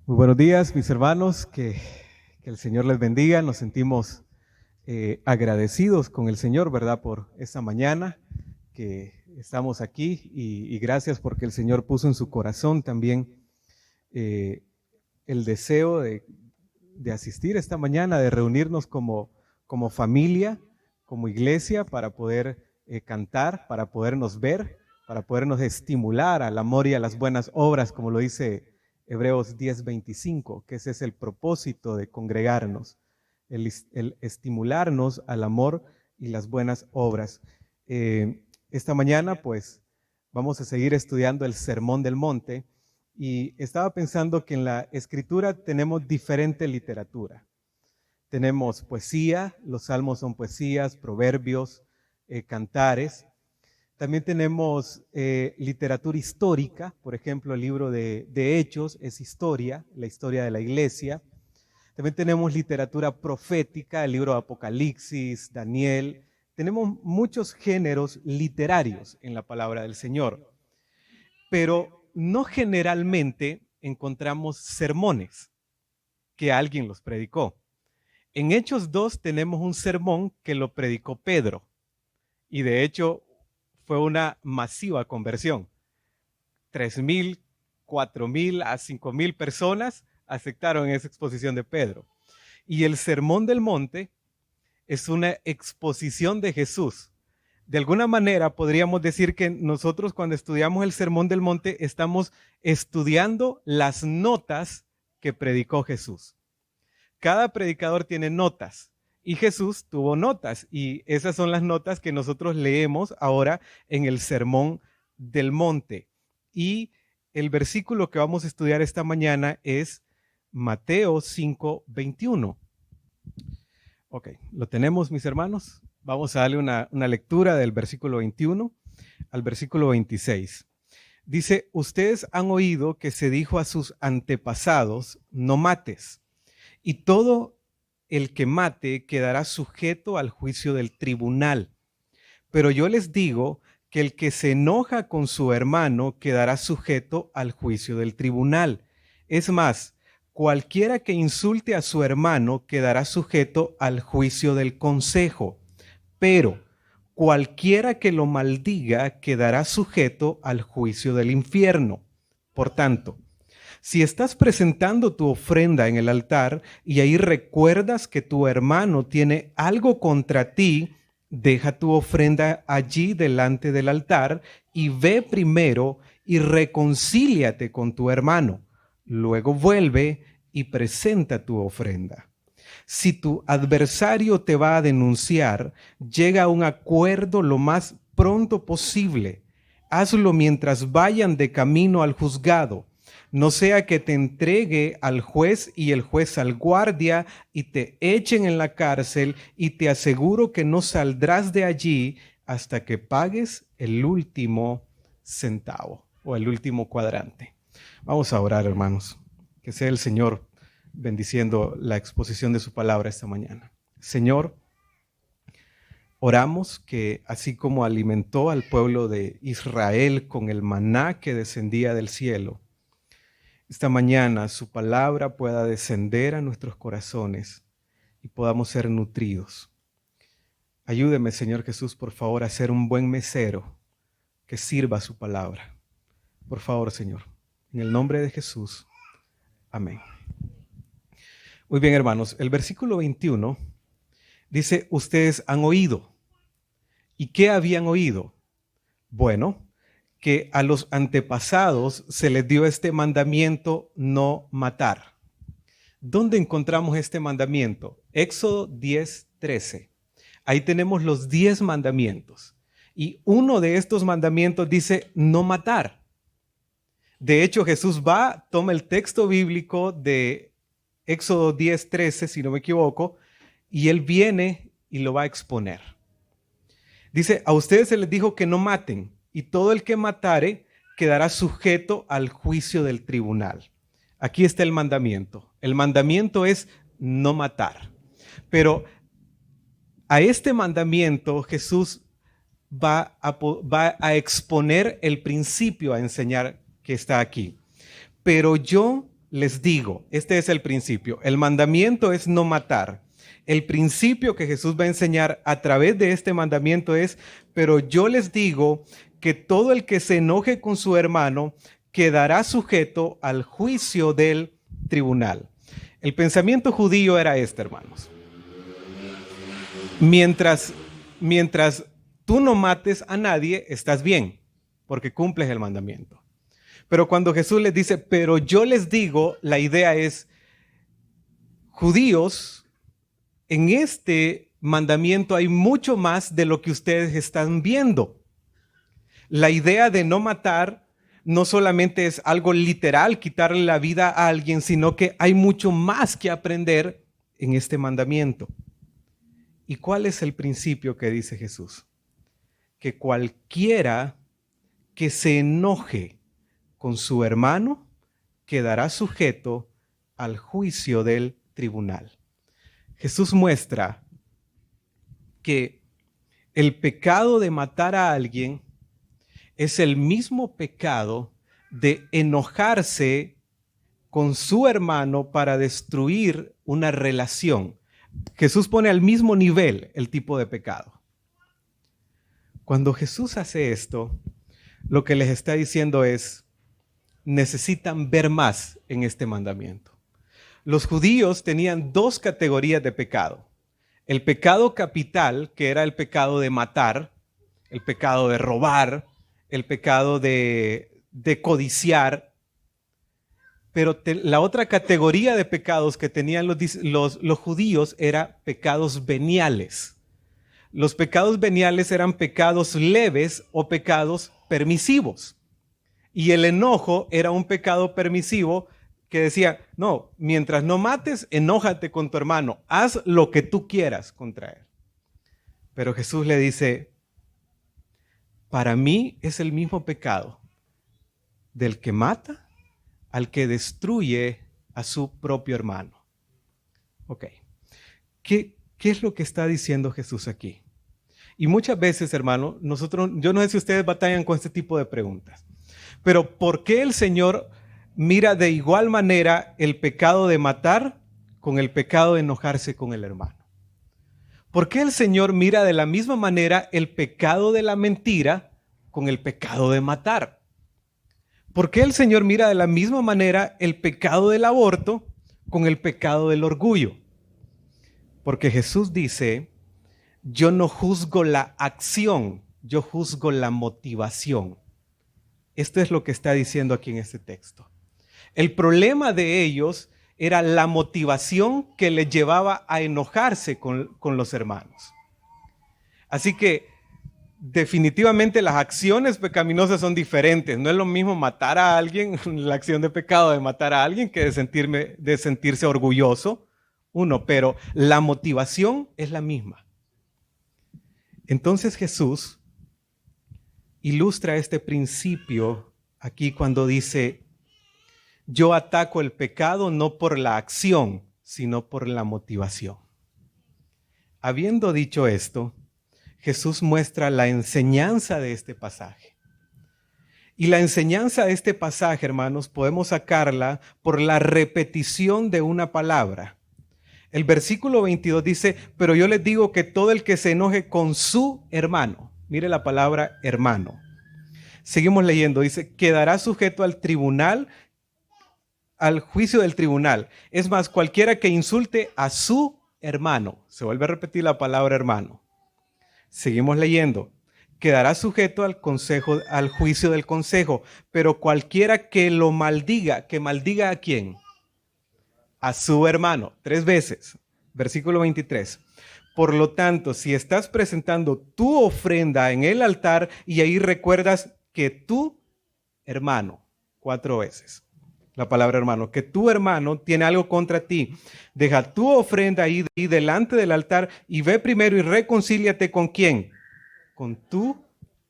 Muy buenos días, mis hermanos, que el Señor les bendiga. Nos sentimos agradecidos con el Señor, ¿verdad? Por esta mañana que estamos aquí y gracias porque el Señor puso en su corazón también eh, el deseo de asistir esta mañana, de reunirnos como familia, como iglesia, para poder cantar, para podernos ver, para podernos estimular al amor y a las buenas obras, como lo dice Hebreos 10:25, que ese es el propósito de congregarnos, el estimularnos al amor y las buenas obras. Esta mañana, pues, vamos a seguir estudiando el Sermón del Monte y estaba pensando que en la Escritura tenemos diferente literatura. Tenemos poesía, los salmos son poesías, proverbios, cantares. También tenemos literatura histórica, por ejemplo, el libro de Hechos es historia, la historia de la iglesia. También tenemos literatura profética, el libro de Apocalipsis, Daniel. Tenemos muchos géneros literarios en la palabra del Señor, pero no generalmente encontramos sermones que alguien los predicó. En Hechos 2 tenemos un sermón que lo predicó Pedro y de hecho fue una masiva conversión. 3,000, 4,000 a 5,000 personas aceptaron esa exposición de Pedro. Y el Sermón del Monte es una exposición de Jesús. De alguna manera podríamos decir que nosotros cuando estudiamos el Sermón del Monte estamos estudiando las notas que predicó Jesús. Cada predicador tiene notas y Jesús tuvo notas y esas son las notas que nosotros leemos ahora en el Sermón del Monte. Y el versículo que vamos a estudiar esta mañana es Mateo 5:21. Ok, ¿lo tenemos, mis hermanos? Vamos a darle una lectura del versículo 21 al versículo 26. Dice, ustedes han oído que se dijo a sus antepasados, no mates, y todo el que mate quedará sujeto al juicio del tribunal. Pero yo les digo que el que se enoja con su hermano quedará sujeto al juicio del tribunal. Es más, cualquiera que insulte a su hermano quedará sujeto al juicio del consejo. Pero cualquiera que lo maldiga quedará sujeto al juicio del infierno. Por tanto, si estás presentando tu ofrenda en el altar y ahí recuerdas que tu hermano tiene algo contra ti, deja tu ofrenda allí delante del altar y ve primero y reconcíliate con tu hermano. Luego vuelve y presenta tu ofrenda. Si tu adversario te va a denunciar, llega a un acuerdo lo más pronto posible. Hazlo mientras vayan de camino al juzgado. No sea que te entregue al juez y el juez al guardia y te echen en la cárcel y te aseguro que no saldrás de allí hasta que pagues el último centavo o el último cuadrante. Vamos a orar, hermanos. Que sea el Señor bendiciendo la exposición de su palabra esta mañana. Señor, oramos que así como alimentó al pueblo de Israel con el maná que descendía del cielo, esta mañana su palabra pueda descender a nuestros corazones y podamos ser nutridos. Ayúdeme, Señor Jesús, por favor, a ser un buen mesero que sirva su palabra. Por favor, Señor, en el nombre de Jesús. Amén. Muy bien, hermanos, el versículo 21 dice, ustedes han oído. ¿Y qué habían oído? Bueno, que a los antepasados se les dio este mandamiento no matar. ¿Dónde encontramos este mandamiento? Éxodo 10:13. Ahí tenemos los 10 mandamientos. Y uno de estos mandamientos dice no matar. De hecho, Jesús toma el texto bíblico de Éxodo 10:13, si no me equivoco, y él viene y lo va a exponer. Dice, a ustedes se les dijo que no maten, y todo el que matare quedará sujeto al juicio del tribunal. Aquí está el mandamiento. El mandamiento es no matar. Pero a este mandamiento Jesús va a exponer el principio, a enseñar que está aquí. Pero yo les digo, este es el principio. El mandamiento es no matar. El principio que Jesús va a enseñar a través de este mandamiento es, pero yo les digo que todo el que se enoje con su hermano quedará sujeto al juicio del tribunal. El pensamiento judío era este, hermanos. Mientras tú no mates a nadie, estás bien, porque cumples el mandamiento. Pero cuando Jesús les dice, pero yo les digo, la idea es, judíos, en este mandamiento hay mucho más de lo que ustedes están viendo. La idea de no matar no solamente es algo literal, quitarle la vida a alguien, sino que hay mucho más que aprender en este mandamiento. ¿Y cuál es el principio que dice Jesús? Que cualquiera que se enoje con su hermano quedará sujeto al juicio del tribunal. Jesús muestra que el pecado de matar a alguien es el mismo pecado de enojarse con su hermano para destruir una relación. Jesús pone al mismo nivel el tipo de pecado. Cuando Jesús hace esto, lo que les está diciendo es, necesitan ver más en este mandamiento. Los judíos tenían dos categorías de pecado. El pecado capital, que era el pecado de matar, el pecado de robar, el pecado de codiciar. Pero la otra categoría de pecados que tenían los judíos era pecados veniales. Los pecados veniales eran pecados leves o pecados permisivos. Y el enojo era un pecado permisivo que decía, no, mientras no mates, enójate con tu hermano, haz lo que tú quieras contra él. Pero Jesús le dice, para mí es el mismo pecado del que mata al que destruye a su propio hermano. Ok, ¿qué es lo que está diciendo Jesús aquí? Y muchas veces, hermano, yo no sé si ustedes batallan con este tipo de preguntas, pero ¿por qué el Señor mira de igual manera el pecado de matar con el pecado de enojarse con el hermano? ¿Por qué el Señor mira de la misma manera el pecado de la mentira con el pecado de matar? ¿Por qué el Señor mira de la misma manera el pecado del aborto con el pecado del orgullo? Porque Jesús dice, yo no juzgo la acción, yo juzgo la motivación. Esto es lo que está diciendo aquí en este texto. El problema de ellos era la motivación que les llevaba a enojarse con los hermanos. Así que definitivamente las acciones pecaminosas son diferentes. No es lo mismo matar a alguien, la acción de pecado de matar a alguien, que de sentirse orgulloso. Pero la motivación es la misma. Entonces Jesús ilustra este principio aquí cuando dice, yo ataco el pecado no por la acción, sino por la motivación. Habiendo dicho esto, Jesús muestra la enseñanza de este pasaje. Y la enseñanza de este pasaje, hermanos, podemos sacarla por la repetición de una palabra. El versículo 22 dice, pero yo les digo que todo el que se enoje con su hermano, mire la palabra hermano. Seguimos leyendo, dice, quedará sujeto al tribunal, al juicio del tribunal. Es más, cualquiera que insulte a su hermano, se vuelve a repetir la palabra hermano. Seguimos leyendo, quedará sujeto al juicio del consejo, pero cualquiera que lo maldiga, ¿que maldiga a quién? A su hermano, 3 veces. Versículo 23. Por lo tanto, si estás presentando tu ofrenda en el altar y ahí recuerdas que tu hermano, 4 veces, la palabra hermano, que tu hermano tiene algo contra ti, deja tu ofrenda ahí delante del altar y ve primero y reconcíliate ¿con quién? Con tu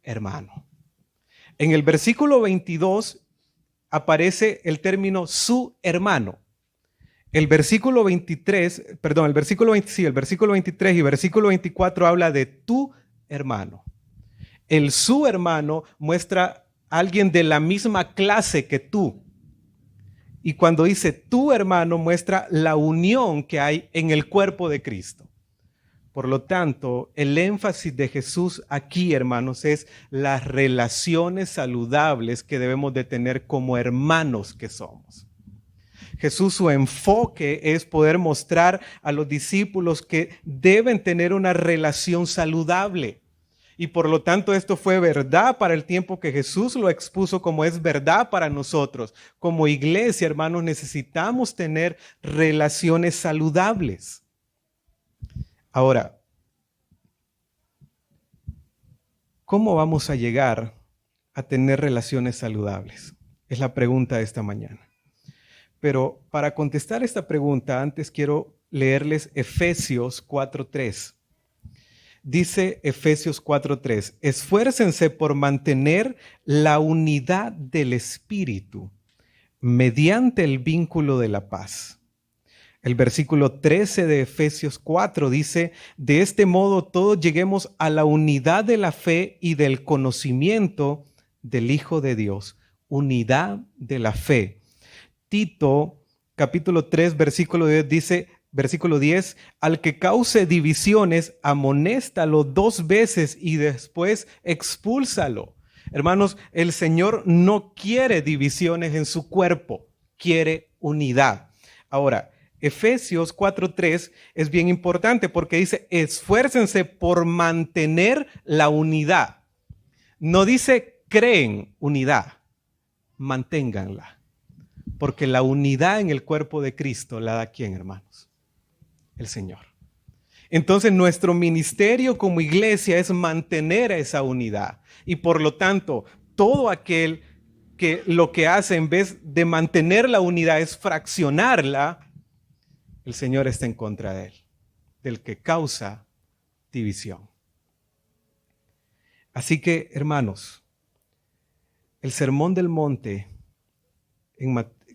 hermano. En el versículo 22 aparece el término su hermano. El versículo 23 y versículo 24 habla de tu hermano. El su hermano muestra a alguien de la misma clase que tú. Y cuando dice tu hermano, muestra la unión que hay en el cuerpo de Cristo. Por lo tanto, el énfasis de Jesús aquí, hermanos, es las relaciones saludables que debemos de tener como hermanos que somos. Jesús, su enfoque es poder mostrar a los discípulos que deben tener una relación saludable. Y por lo tanto esto fue verdad para el tiempo que Jesús lo expuso, como es verdad para nosotros. Como iglesia, hermanos, necesitamos tener relaciones saludables. Ahora, ¿cómo vamos a llegar a tener relaciones saludables? Es la pregunta de esta mañana. Pero para contestar esta pregunta, antes quiero leerles Efesios 4:3. Dice Efesios 4:3, esfuércense por mantener la unidad del Espíritu mediante el vínculo de la paz. El versículo 13 de Efesios 4 dice, de este modo todos lleguemos a la unidad de la fe y del conocimiento del Hijo de Dios. Unidad de la fe. Tito, capítulo 3, versículo 10 dice, versículo 10, al que cause divisiones, amonéstalo 2 veces y después expúlsalo. Hermanos, el Señor no quiere divisiones en su cuerpo, quiere unidad. Ahora, Efesios 4:3 es bien importante porque dice, esfuércense por mantener la unidad. No dice creen unidad, manténganla. Porque la unidad en el cuerpo de Cristo la da ¿quién, hermanos? El Señor. Entonces nuestro ministerio como iglesia es mantener esa unidad. Y por lo tanto, todo aquel que lo que hace en vez de mantener la unidad es fraccionarla, el Señor está en contra de él, del que causa división. Así que, hermanos, el Sermón del Monte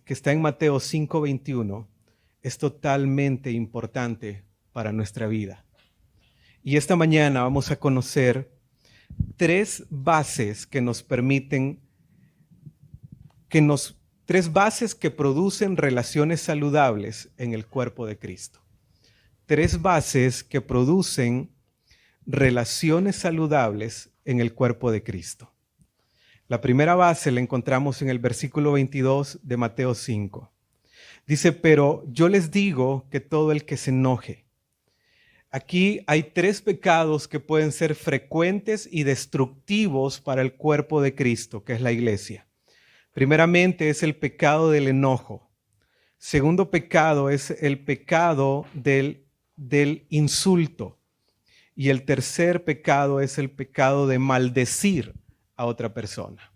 que está en Mateo 5:21 es totalmente importante para nuestra vida. Y esta mañana vamos a conocer 3 bases que nos permiten, 3 bases que producen relaciones saludables en el cuerpo de Cristo. 3 bases que producen relaciones saludables en el cuerpo de Cristo. La primera base la encontramos en el versículo 22 de Mateo 5. Dice, pero yo les digo que todo el que se enoje. Aquí hay 3 pecados que pueden ser frecuentes y destructivos para el cuerpo de Cristo, que es la iglesia. Primeramente es el pecado del enojo. Segundo pecado es el pecado del insulto. Y el tercer pecado es el pecado de maldecir a otra persona.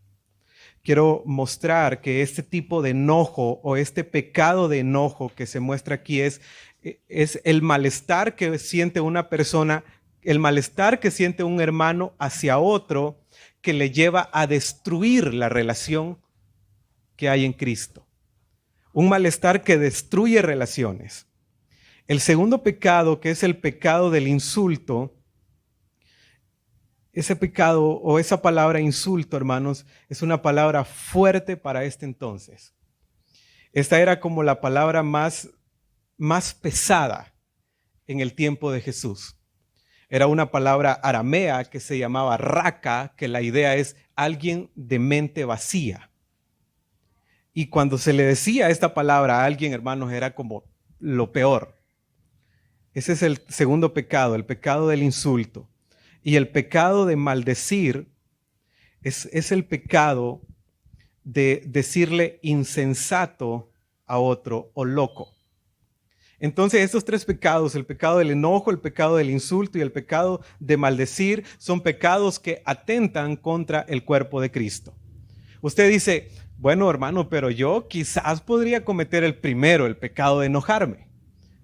Quiero mostrar que este tipo de enojo o este pecado de enojo que se muestra aquí es el malestar que siente una persona, el malestar que siente un hermano hacia otro que le lleva a destruir la relación que hay en Cristo. Un malestar que destruye relaciones. El segundo pecado, que es el pecado del insulto, ese pecado o esa palabra insulto, hermanos, es una palabra fuerte para este entonces. Esta era como la palabra más pesada en el tiempo de Jesús. Era una palabra aramea que se llamaba raca, que la idea es alguien de mente vacía. Y cuando se le decía esta palabra a alguien, hermanos, era como lo peor. Ese es el segundo pecado, el pecado del insulto. Y el pecado de maldecir es el pecado de decirle insensato a otro o loco. Entonces estos 3 pecados, el pecado del enojo, el pecado del insulto y el pecado de maldecir, son pecados que atentan contra el cuerpo de Cristo. Usted dice, bueno, hermano, pero yo quizás podría cometer el primero, el pecado de enojarme.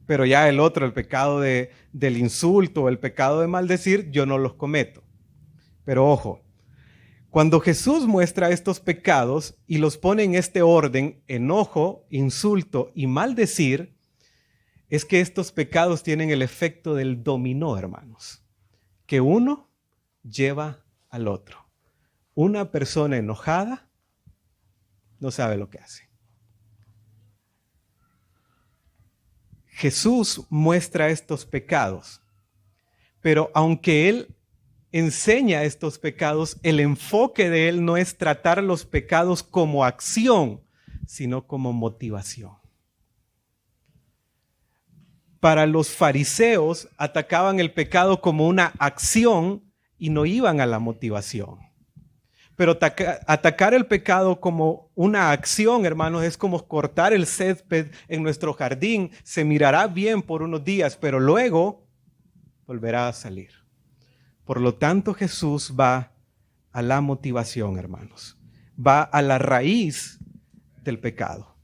Pero ya el otro, el pecado del insulto, el pecado de maldecir, yo no los cometo. Pero ojo, cuando Jesús muestra estos pecados y los pone en este orden, enojo, insulto y maldecir, es que estos pecados tienen el efecto del dominó, hermanos. Que uno lleva al otro. Una persona enojada no sabe lo que hace. Jesús muestra estos pecados, pero aunque Él enseña estos pecados, el enfoque de Él no es tratar los pecados como acción, sino como motivación. Para los fariseos, atacaban el pecado como una acción y no iban a la motivación. Pero atacar el pecado como una acción, hermanos, es como cortar el césped en nuestro jardín. Se mirará bien por unos días, pero luego volverá a salir. Por lo tanto, Jesús va a la motivación, hermanos. Va a la raíz del pecado.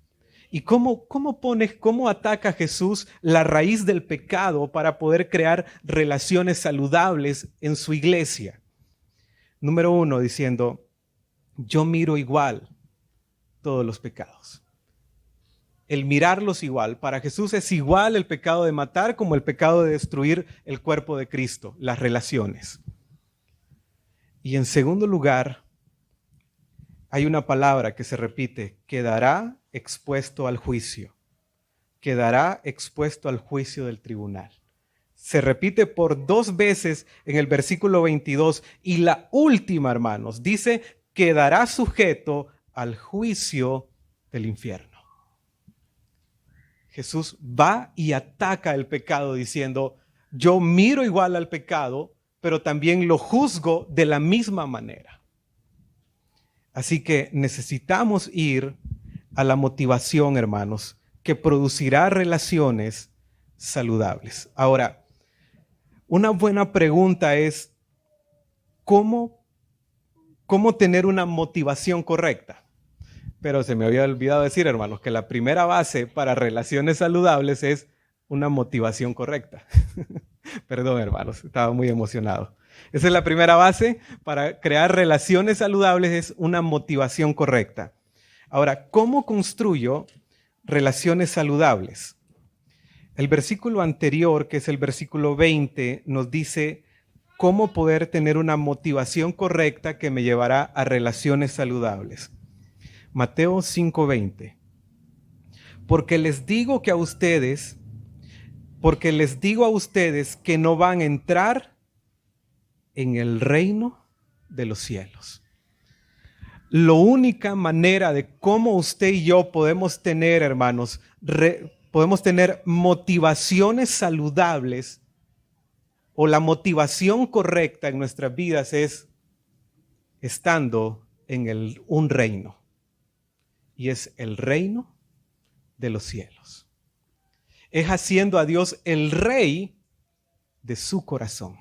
¿Y cómo ataca Jesús la raíz del pecado para poder crear relaciones saludables en su iglesia? Número 1, diciendo, yo miro igual todos los pecados. El mirarlos igual. Para Jesús es igual el pecado de matar como el pecado de destruir el cuerpo de Cristo, las relaciones. Y en segundo lugar, hay una palabra que se repite, quedará expuesto al juicio. Quedará expuesto al juicio del tribunal. Se repite por 2 veces en el versículo 22 y la última, hermanos, dice, quedará sujeto al juicio del infierno. Jesús va y ataca el pecado diciendo, yo miro igual al pecado, pero también lo juzgo de la misma manera. Así que necesitamos ir a la motivación, hermanos, que producirá relaciones saludables. Ahora, una buena pregunta es, ¿cómo tener una motivación correcta? Pero se me había olvidado decir, hermanos, que la primera base para relaciones saludables es una motivación correcta. Perdón, hermanos, estaba muy emocionado. Esa es la primera base para crear relaciones saludables, es una motivación correcta. Ahora, ¿cómo construyo relaciones saludables? El versículo anterior, que es el versículo 20, nos dice cómo poder tener una motivación correcta que me llevará a relaciones saludables. Mateo 5:20. Porque les digo a ustedes que no van a entrar en el reino de los cielos. La única manera de cómo usted y yo podemos tener, hermanos, podemos tener motivaciones saludables o la motivación correcta en nuestras vidas es estando en un reino. Y es el reino de los cielos. Es haciendo a Dios el rey de su corazón.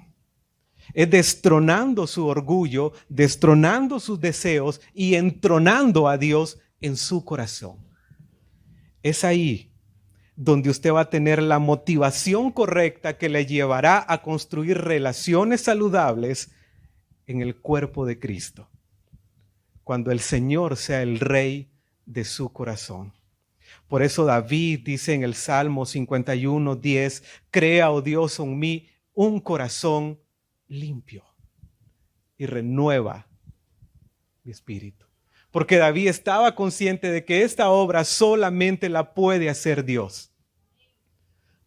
Es destronando su orgullo, destronando sus deseos y entronando a Dios en su corazón. Es ahí donde usted va a tener la motivación correcta que le llevará a construir relaciones saludables en el cuerpo de Cristo. Cuando el Señor sea el rey de su corazón. Por eso David dice en el Salmo 51:10, crea, oh Dios, en mí un corazón limpio y renueva mi espíritu. Porque David estaba consciente de que esta obra solamente la puede hacer Dios.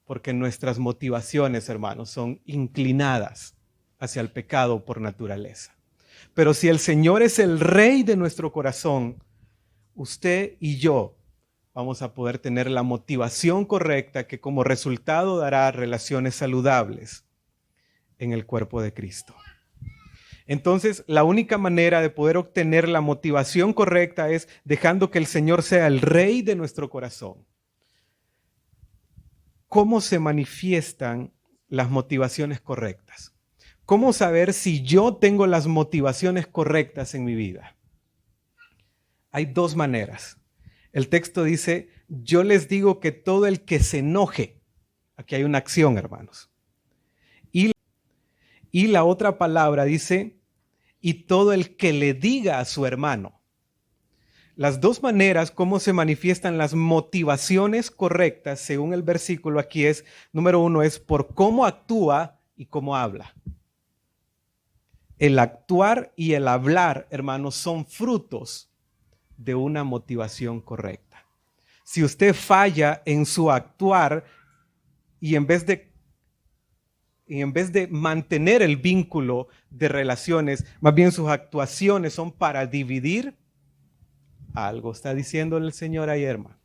Porque nuestras motivaciones, hermanos, son inclinadas hacia el pecado por naturaleza. Pero si el Señor es el rey de nuestro corazón, usted y yo vamos a poder tener la motivación correcta que como resultado dará relaciones saludables en el cuerpo de Cristo. Entonces, la única manera de poder obtener la motivación correcta es dejando que el Señor sea el rey de nuestro corazón. ¿Cómo se manifiestan las motivaciones correctas? ¿Cómo saber si yo tengo las motivaciones correctas en mi vida? Hay 2 maneras. El texto dice, yo les digo que todo el que se enoje, aquí hay una acción, hermanos. Y la otra palabra dice, y todo el que le diga a su hermano. Las 2 maneras cómo se manifiestan las motivaciones correctas, según el versículo aquí es, número 1 es por cómo actúa y cómo habla. El actuar y el hablar, hermanos, son frutos de una motivación correcta. Si usted falla en su actuar, y en vez de mantener el vínculo de relaciones, más bien sus actuaciones son para dividir, algo está diciéndole el Señor ahí, hermano.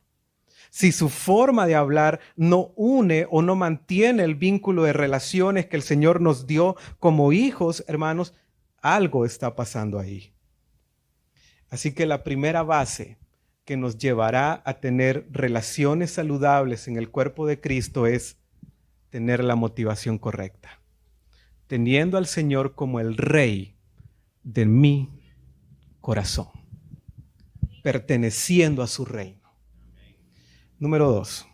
Si su forma de hablar no une o no mantiene el vínculo de relaciones que el Señor nos dio como hijos, hermanos, algo está pasando ahí. Así que la primera base que nos llevará a tener relaciones saludables en el cuerpo de Cristo es tener la motivación correcta, teniendo al Señor como el Rey de mi corazón, perteneciendo a su reino. Número 2,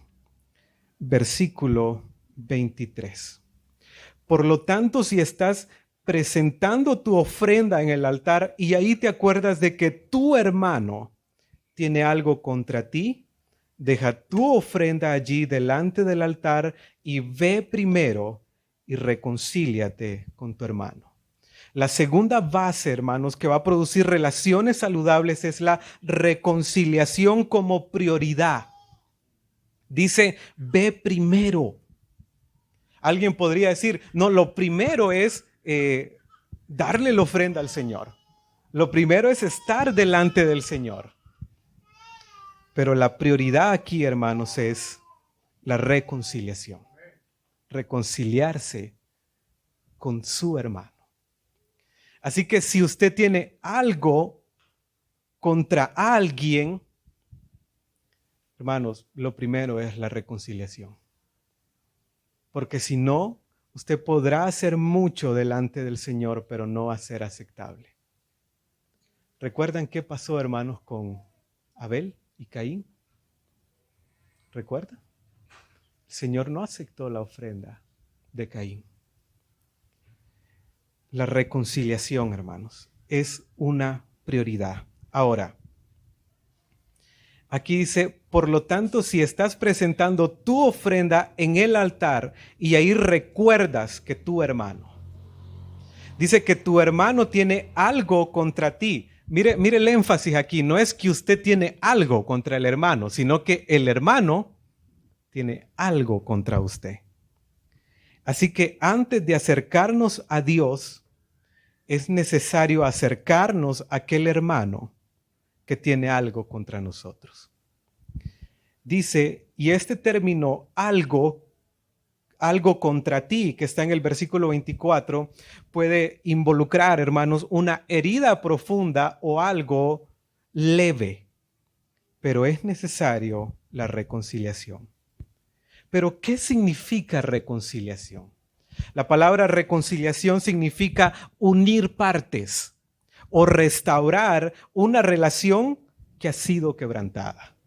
versículo 23. Por lo tanto, si estás presentando tu ofrenda en el altar y ahí te acuerdas de que tu hermano tiene algo contra ti, deja tu ofrenda allí delante del altar y ve primero y reconcíliate con tu hermano. La segunda base, hermanos, que va a producir relaciones saludables es la reconciliación como prioridad. Dice, ve primero. Alguien podría decir, no, lo primero es darle la ofrenda al Señor. Lo primero es estar delante del Señor. Pero la prioridad aquí, hermanos, es la reconciliación. Reconciliarse con su hermano. Así que si usted tiene algo contra alguien, hermanos, lo primero es la reconciliación. Porque si no, usted podrá hacer mucho delante del Señor, pero no va a ser aceptable. ¿Recuerdan qué pasó, hermanos, con Abel y Caín? ¿Recuerdan? El Señor no aceptó la ofrenda de Caín. La reconciliación, hermanos, es una prioridad. Ahora, aquí dice, por lo tanto, si estás presentando tu ofrenda en el altar y ahí recuerdas que tu hermano, dice que tu hermano tiene algo contra ti. Mire el énfasis aquí, no es que usted tiene algo contra el hermano, sino que el hermano tiene algo contra usted. Así que antes de acercarnos a Dios, es necesario acercarnos a aquel hermano que tiene algo contra nosotros. Dice, y este término algo contra ti, que está en el versículo 24, puede involucrar, hermanos, una herida profunda o algo leve, pero es necesario la reconciliación. Pero, ¿qué significa reconciliación? La palabra reconciliación significa unir partes o restaurar una relación que ha sido quebrantada.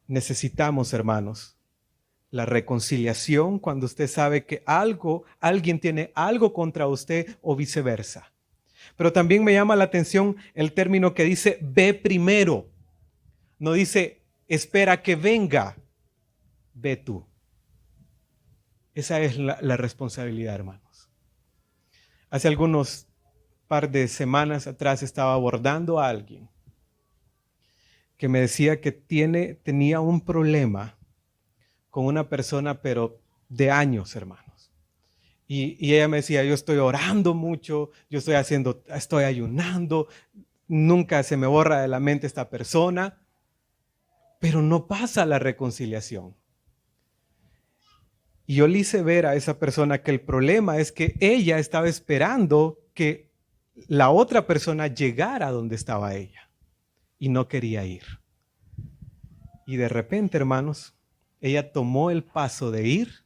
Necesitamos, hermanos, la reconciliación cuando usted sabe que alguien tiene algo contra usted o viceversa. Pero también me llama la atención el término que dice ve primero. No dice espera que venga, ve tú. Esa es la responsabilidad, hermanos. Hace algunos par de semanas atrás estaba abordando a alguien que me decía que tenía un problema con una persona, pero de años, hermanos. Y ella me decía, yo estoy orando mucho, estoy ayunando, nunca se me borra de la mente esta persona, pero no pasa la reconciliación. Y yo le hice ver a esa persona que el problema es que ella estaba esperando que la otra persona llegara a donde estaba ella y no quería ir. Y de repente, hermanos, ella tomó el paso de ir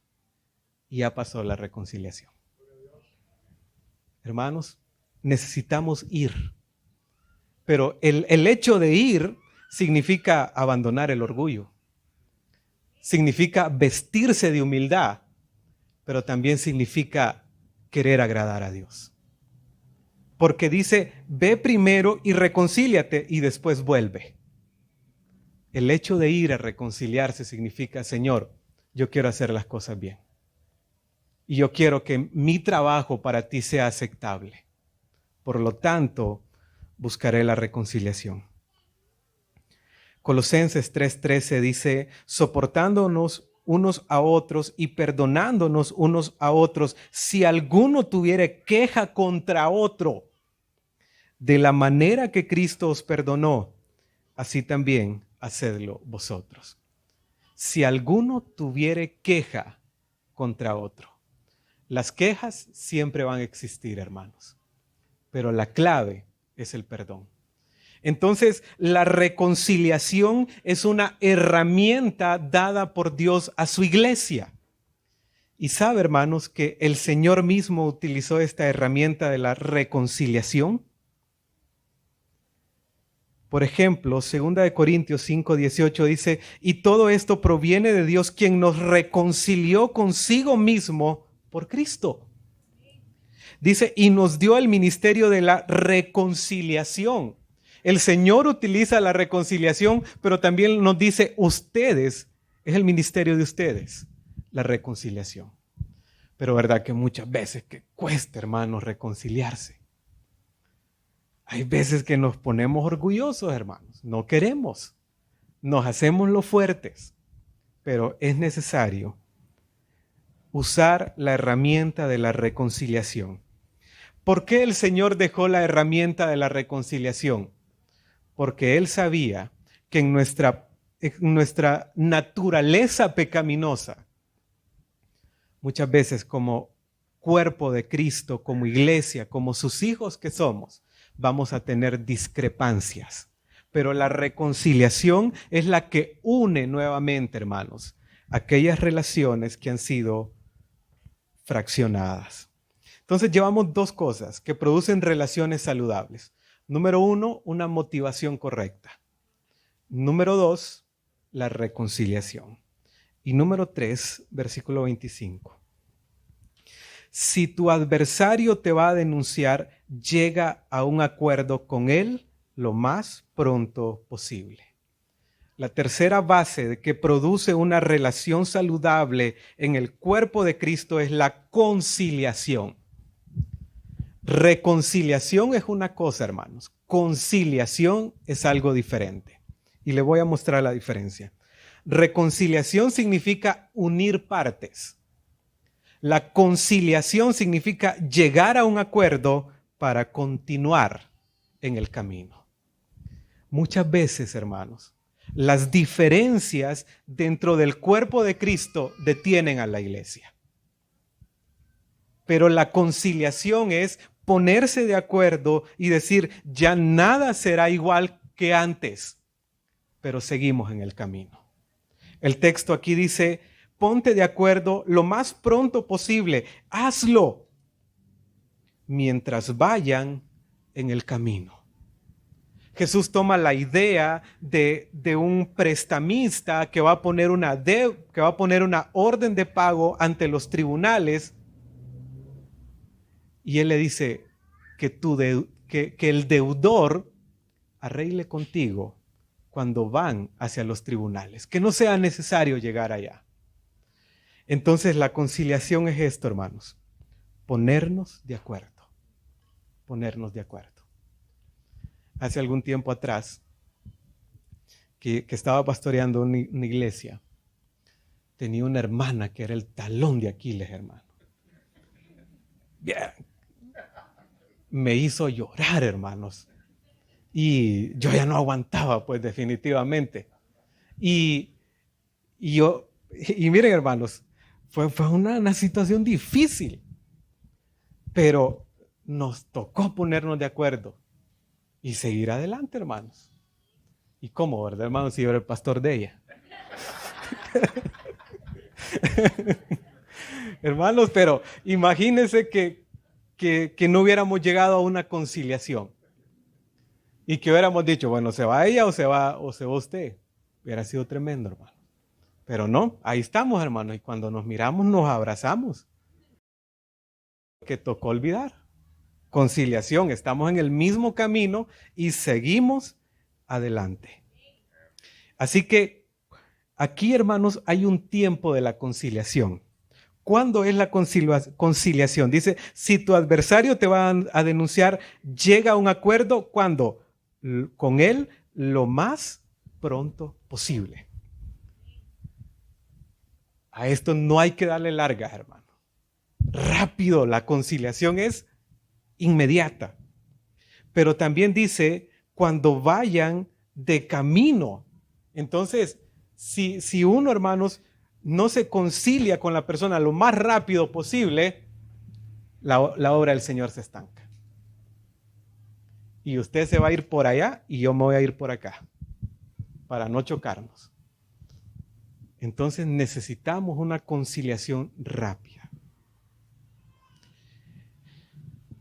y ya pasó la reconciliación. Hermanos, necesitamos ir. Pero el hecho de ir significa abandonar el orgullo. Significa vestirse de humildad, pero también significa querer agradar a Dios. Porque dice, ve primero y reconcíliate y después vuelve. El hecho de ir a reconciliarse significa, Señor, yo quiero hacer las cosas bien. Y yo quiero que mi trabajo para ti sea aceptable. Por lo tanto, buscaré la reconciliación. Colosenses 3:13 dice, soportándonos unos a otros y perdonándonos unos a otros, si alguno tuviere queja contra otro, de la manera que Cristo os perdonó, así también hacedlo vosotros. Si alguno tuviere queja contra otro. Las quejas siempre van a existir, hermanos, pero la clave es el perdón. Entonces, la reconciliación es una herramienta dada por Dios a su iglesia. Y sabe, hermanos, que el Señor mismo utilizó esta herramienta de la reconciliación. Por ejemplo, 2 Corintios 5:18 dice, y todo esto proviene de Dios, quien nos reconcilió consigo mismo por Cristo. Dice, y nos dio el ministerio de la reconciliación. El Señor utiliza la reconciliación, pero también nos dice, ustedes, es el ministerio de ustedes, la reconciliación. Pero verdad que muchas veces que cuesta, hermanos, reconciliarse. Hay veces que nos ponemos orgullosos, hermanos. No queremos. Nos hacemos los fuertes. Pero es necesario usar la herramienta de la reconciliación. ¿Por qué el Señor dejó la herramienta de la reconciliación? Porque Él sabía que en nuestra naturaleza pecaminosa, muchas veces como cuerpo de Cristo, como iglesia, como sus hijos que somos, vamos a tener discrepancias. Pero la reconciliación es la que une nuevamente, hermanos, aquellas relaciones que han sido fraccionadas. Entonces llevamos dos cosas que producen relaciones saludables. Número 1, una motivación correcta. Número 2, la reconciliación. Y número 3, versículo 25. Si tu adversario te va a denunciar, llega a un acuerdo con él lo más pronto posible. La tercera base de que produce una relación saludable en el cuerpo de Cristo es la conciliación. Reconciliación es una cosa, hermanos. Conciliación es algo diferente. Y le voy a mostrar la diferencia. Reconciliación significa unir partes. La conciliación significa llegar a un acuerdo para continuar en el camino. Muchas veces, hermanos, las diferencias dentro del cuerpo de Cristo detienen a la iglesia. Pero la conciliación es ponerse de acuerdo y decir, ya nada será igual que antes, pero seguimos en el camino. El texto aquí dice, ponte de acuerdo lo más pronto posible, hazlo mientras vayan en el camino. Jesús toma la idea de un prestamista que va a poner una orden de pago ante los tribunales y él le dice que el deudor arregle contigo cuando van hacia los tribunales, que no sea necesario llegar allá. Entonces la conciliación es esto, hermanos, ponernos de acuerdo. Hace algún tiempo atrás, que estaba pastoreando una iglesia, tenía una hermana que era el talón de Aquiles, hermano. Bien. Me hizo llorar, hermanos. Y yo ya no aguantaba, pues definitivamente. Y miren, hermanos, fue una situación difícil, pero nos tocó ponernos de acuerdo y seguir adelante, hermanos. ¿Y cómo, verdad, hermanos? Si yo era el pastor de ella. Hermanos, pero imagínense que no hubiéramos llegado a una conciliación y que hubiéramos dicho, bueno, se va ella o se va usted. Hubiera sido tremendo, hermano. Pero no, ahí estamos, hermanos, y cuando nos miramos nos abrazamos. Que tocó olvidar. Conciliación, estamos en el mismo camino y seguimos adelante. Así que aquí, hermanos, hay un tiempo de la conciliación. ¿Cuándo es la conciliación? Dice, si tu adversario te va a denunciar, llega a un acuerdo, ¿cuándo? Con él lo más pronto posible. A esto no hay que darle largas, hermano. Rápido, la conciliación es inmediata. Pero también dice, cuando vayan de camino. Entonces, si uno, hermanos, no se concilia con la persona lo más rápido posible, la obra del Señor se estanca. Y usted se va a ir por allá y yo me voy a ir por acá, para no chocarnos. Entonces necesitamos una conciliación rápida.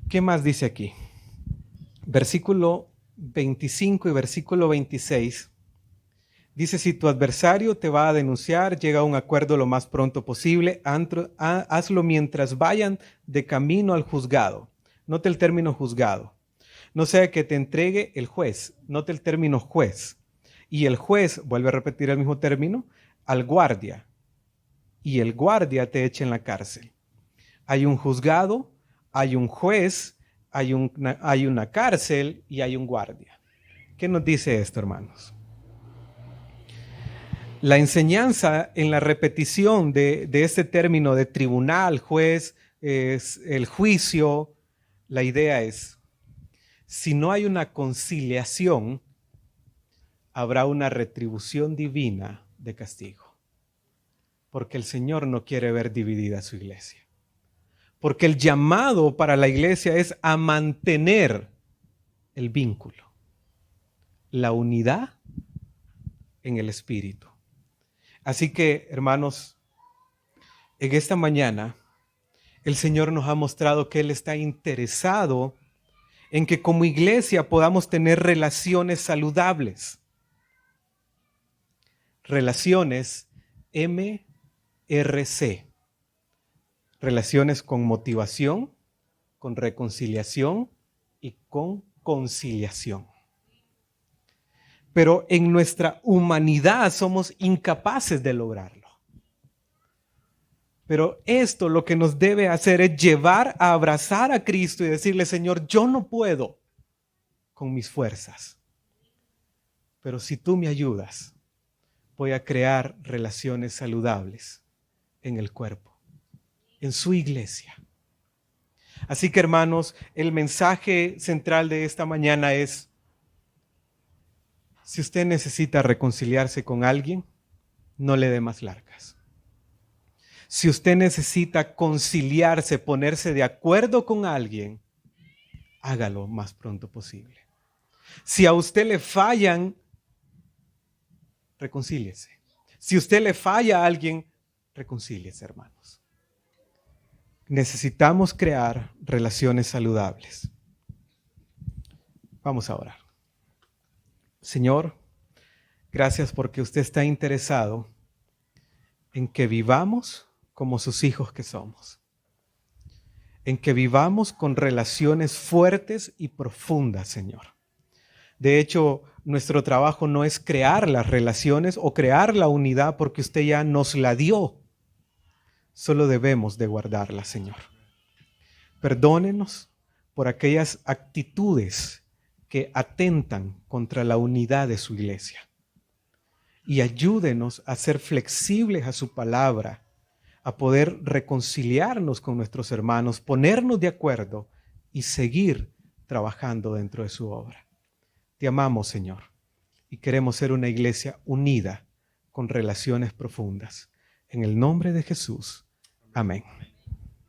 ¿Qué más dice aquí? Versículo 25 y versículo 26. Dice, si tu adversario te va a denunciar, llega a un acuerdo lo más pronto posible, hazlo mientras vayan de camino al juzgado. Note el término juzgado. No sea que te entregue el juez, note el término juez. Y el juez, vuelve a repetir el mismo término, al guardia. Y el guardia te eche en la cárcel. Hay un juzgado, hay un juez, hay una cárcel y hay un guardia. ¿Qué nos dice esto, hermanos? La enseñanza en la repetición de este término de tribunal, juez, es el juicio, la idea es, si no hay una conciliación, habrá una retribución divina de castigo. Porque el Señor no quiere ver dividida su iglesia. Porque el llamado para la iglesia es a mantener el vínculo, la unidad en el espíritu. Así que, hermanos, en esta mañana el Señor nos ha mostrado que Él está interesado en que como iglesia podamos tener relaciones saludables. Relaciones MRC. Relaciones con motivación, con reconciliación y con conciliación. Pero en nuestra humanidad somos incapaces de lograrlo. Pero esto lo que nos debe hacer es llevar a abrazar a Cristo y decirle, Señor, yo no puedo con mis fuerzas. Pero si tú me ayudas, voy a crear relaciones saludables en el cuerpo, en su iglesia. Así que, hermanos, el mensaje central de esta mañana es, si usted necesita reconciliarse con alguien, no le dé más largas. Si usted necesita conciliarse, ponerse de acuerdo con alguien, hágalo lo más pronto posible. Si a usted le fallan, reconcíliese. Si a usted le falla a alguien, reconcíliese, hermanos. Necesitamos crear relaciones saludables. Vamos a orar. Señor, gracias porque usted está interesado en que vivamos como sus hijos que somos. En que vivamos con relaciones fuertes y profundas, Señor. De hecho, nuestro trabajo no es crear las relaciones o crear la unidad porque usted ya nos la dio. Solo debemos de guardarla, Señor. Perdónenos por aquellas actitudes que atentan contra la unidad de su iglesia. Y ayúdenos a ser flexibles a su palabra, a poder reconciliarnos con nuestros hermanos, ponernos de acuerdo y seguir trabajando dentro de su obra. Te amamos, Señor, y queremos ser una iglesia unida con relaciones profundas. En el nombre de Jesús. Amén.